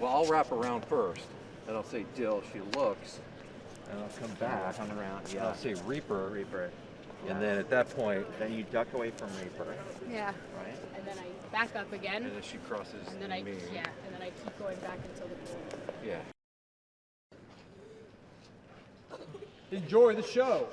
Well, I'll wrap around first, and I'll say Dill, she looks, and I'll come back. Come around, yeah. And I'll say Reaper. Reaper. Yeah. And then at that point... Then you duck away from Reaper. Yeah. Right? And then I back up again. And then she crosses and then me. Yeah, and then I keep going back until the pool. Yeah. Enjoy the show.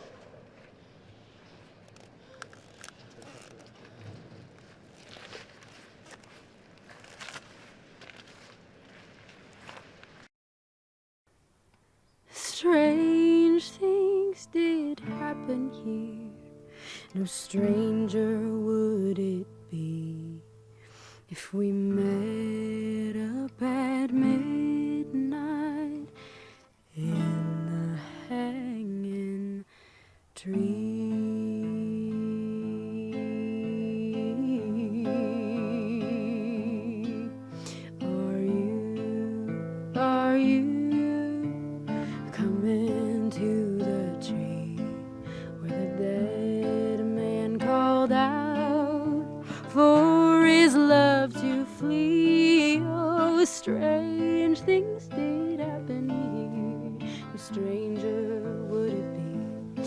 Strange things did happen here. No stranger would it be if we met up at midnight in the hanging tree. Are you coming to the tree where the dead man called out for his love to flee? Oh, strange things did happen here. No stranger would it be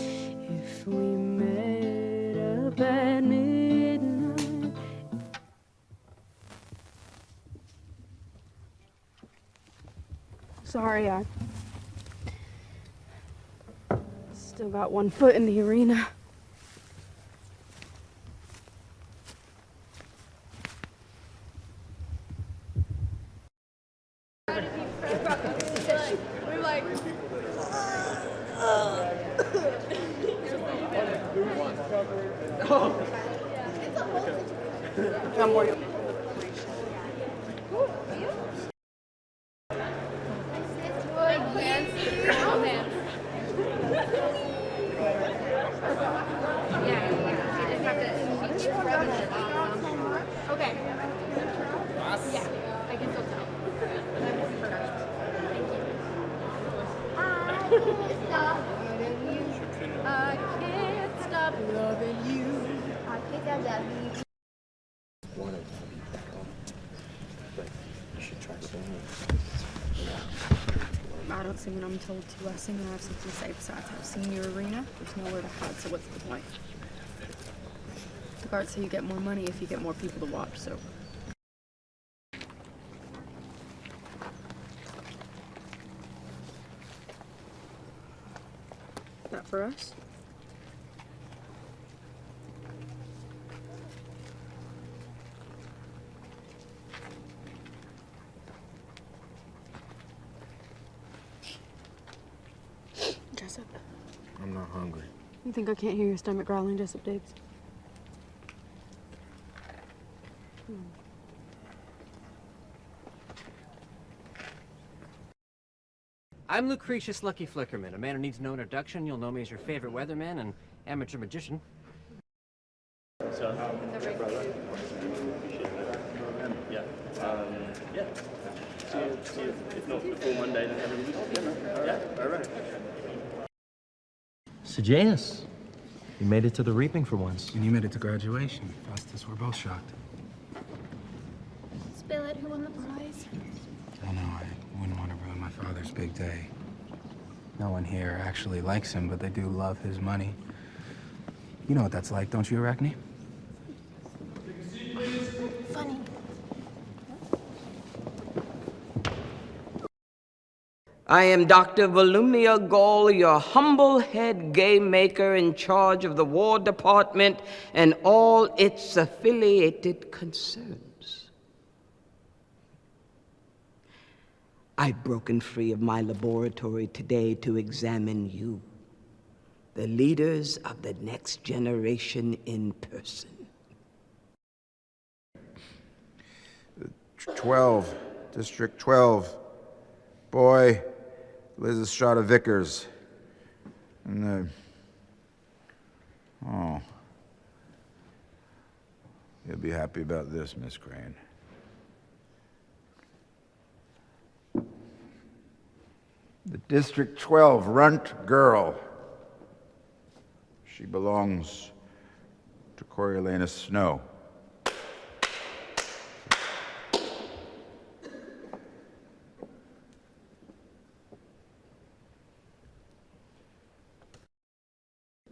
if we met up at midnight. Sorry, I still got one foot in the arena. We're like, I'm worried. okay. Yeah, I can still tell. I can't stop loving you. I can't stop loving you. I don't sing when I'm told to. I sing when I have something to say. Besides, I've seen your arena. There's nowhere to hide, so what's the point? The guards say you get more money if you get more people to watch, so... That for us? Jessup. I'm not hungry. You think I can't hear your stomach growling, Jessup Diggs? I'm Lucretius Lucky Flickerman, a man who needs no introduction. You'll know me as your favorite weatherman and amateur magician. So, yeah. Yeah. See you if not before Monday, then every week. Yeah, all right. Sejanus, you made it to the reaping for once. And you made it to graduation. Festus, we're both shocked. Spill it, who won the prize? I know, I wouldn't want to ruin my father's big day. No one here actually likes him, but they do love his money. You know what that's like, don't you, Arachne? Funny. I am Dr. Volumnia Gall, your humble head game maker in charge of the War Department and all its affiliated concerns. I've broken free of my laboratory today to examine you, the leaders of the next generation in person. 12, District 12. Boy, Liz Estrada Vickers. And oh. You'll be happy about this, Miss Crane. The District 12 runt girl. She belongs to Coriolanus Snow.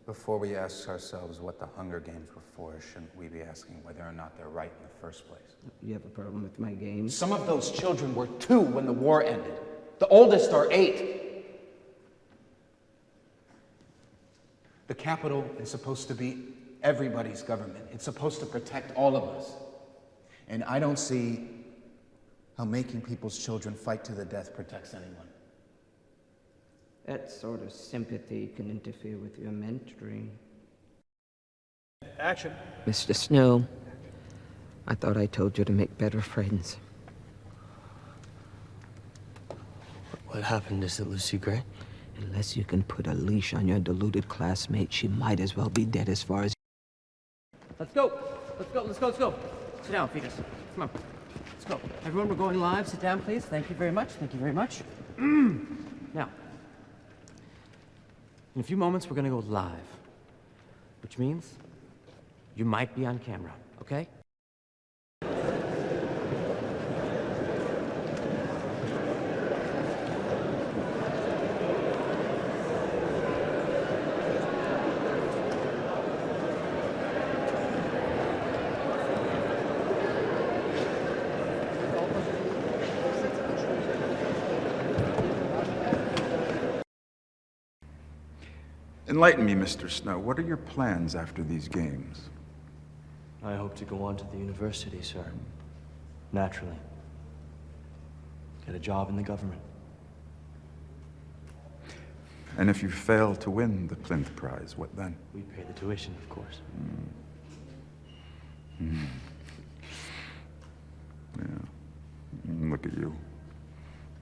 Before we ask ourselves what the Hunger Games were for, shouldn't we be asking whether or not they're right in the first place? You have a problem with my game? Some of those children were 2 when the war ended. The oldest are 8. The Capitol is supposed to be everybody's government. It's supposed to protect all of us. And I don't see how making people's children fight to the death protects anyone. That sort of sympathy can interfere with your mentoring. Action. Mr. Snow, I thought I told you to make better friends. What happened? Is it Lucy Gray? Unless you can put a leash on your deluded classmate, she might as well be dead as far as... Let's go. Let's go. Let's go. Let's go. Sit down, Fetus. Come on. Let's go. Everyone, we're going live. Sit down, please. Thank you very much. Thank you very much. Now, in a few moments, we're going to go live, which means you might be on camera, okay? Enlighten me, Mr. Snow. What are your plans after these games? I hope to go on to the university, sir. Naturally. Get a job in the government. And if you fail to win the Plinth Prize, what then? We pay the tuition, of course. Look at you.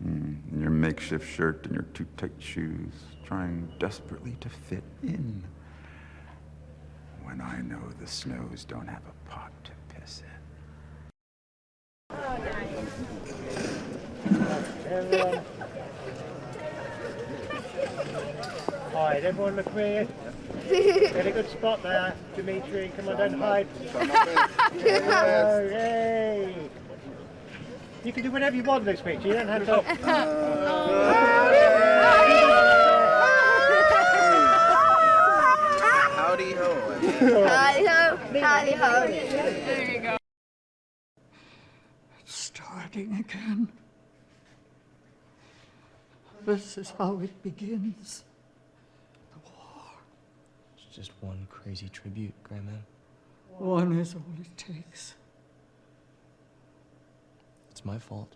In your makeshift shirt and your too tight shoes, trying desperately to fit in. When I know the Snows don't have a pot to piss in. Everyone. All right, everyone look clear. Get a good spot there, Dimitri. Come on, don't hide. Hey. You can do whatever you want in this picture. You don't have to. Howdy ho. Howdy ho, howdy ho. There you go. Starting again. This is how it begins. The war. It's just one crazy tribute, Grandma. One is all it takes. It's my fault.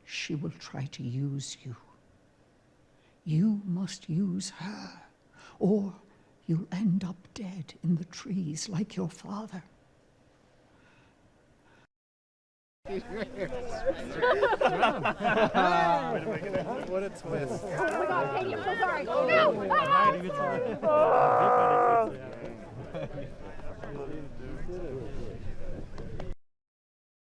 She will try to use you. You must use her, or you'll end up dead in the trees like your father. What a twist. Oh my God, Katie, I'm so sorry. No!